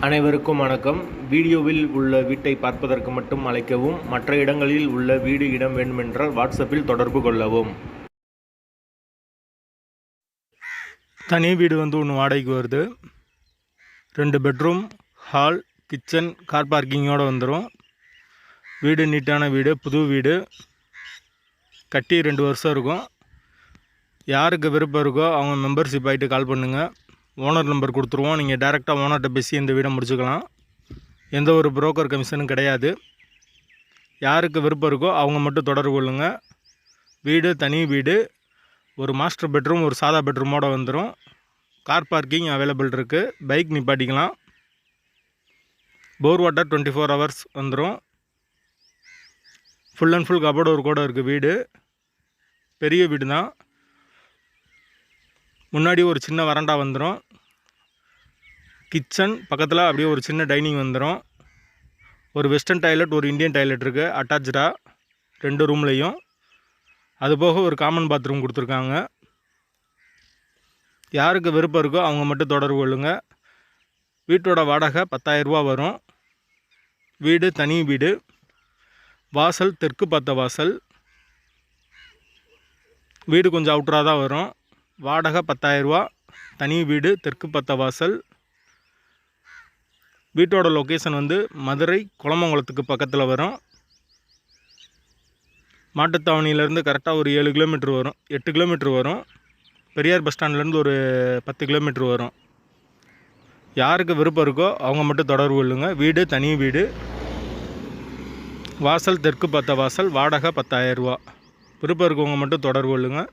அனைவருக்கும் வணக்கம். வீடியோவில் உள்ள வீட்டை பார்ப்பதற்கு மட்டும் அழைக்கவும். மற்ற இடங்களில் உள்ள வீடு இடம் வேண்டுமென்றால் வாட்ஸ்அப்பில் தொடர்பு கொள்ளவும். தனி வீடு ஒன்று வாடகைக்கு வருது. 2 பெட்ரூம், ஹால், கிச்சன், கார் பார்க்கிங்கோடு வந்துடும். வீடு நீட்டான வீடு, புது வீடு, கட்டி 2 வருஷம் இருக்கும். யாருக்கு விருப்பம் இருக்கோ அவங்க மெம்பர்ஷிப் ஆகிட்டு கால் பண்ணுங்கள். ஓனர் நம்பர் கொடுத்துருவோம். நீங்கள் டைரெக்டாக ஓனர்கிட்ட பேசி இந்த வீடை முடிச்சுக்கலாம். எந்த ஒரு புரோக்கர் கமிஷனும் கிடையாது. யாருக்கு விருப்பம் இருக்கோ அவங்க மட்டும் தொடர்பு கொள்ளுங்கள். வீடு தனி வீடு, ஒரு மாஸ்டர் பெட்ரூம், ஒரு சாதா பெட்ரூமோடு வந்துடும். கார் பார்க்கிங் அவைலபிள் இருக்குது. பைக் நிப்பாட்டிக்கலாம். போர் வாட்டர் 24 ஹவர்ஸ் வந்துடும். ஃபுல் அண்ட் ஃபுல் கபோர்டு ஒரு கூட இருக்குது. வீடு பெரிய வீடு தான். முன்னாடி ஒரு சின்ன வராண்டா வந்துடும். கிச்சன் பக்கத்தில் அப்படியே ஒரு சின்ன டைனிங் வந்துடும். ஒரு வெஸ்டர்ன் டாய்லெட், ஒரு இந்தியன் டாய்லெட் இருக்குது அட்டாச்சாக 2 ரூம்லேயும். அதுபோக ஒரு காமன் பாத்ரூம் கொடுத்துருக்காங்க. யாருக்கு விருப்பம் இருக்கோ அவங்க மட்டும் தொடர்பு கொள்ளுங்கள். வீட்டோட வாடகை 10,000 ரூபா வரும். வீடு தனி வீடு, வாசல் தெற்கு பார்த்த வாசல். வீடு கொஞ்சம் அவுட்டராக தான் வரும். வாடகை 10,000 ரூபா. தனி வீடு, தெற்கு பார்த்த வாசல். வீட்டோட லொக்கேஷன் மதுரை குளமங்கலத்துக்கு பக்கத்தில் வரும். மாட்டுத்தாவணியிலேருந்து கரெக்டாக ஒரு 7 கிலோமீட்டர் வரும், 8 கிலோமீட்டர் வரும். பெரியார் பஸ் ஸ்டாண்ட்லேருந்து ஒரு 10 கிலோமீட்டர் வரும். யாருக்கு விருப்பம் இருக்கோ அவங்க மட்டும் தொடர்பு கொள்ளுங்கள். வீடு தனி வீடு, வாசல் தெற்கு பார்த்த வாசல், வாடகை 10,000 ரூபா. விருப்பம் இருக்கவங்க மட்டும் தொடர்பு கொள்ளுங்கள்.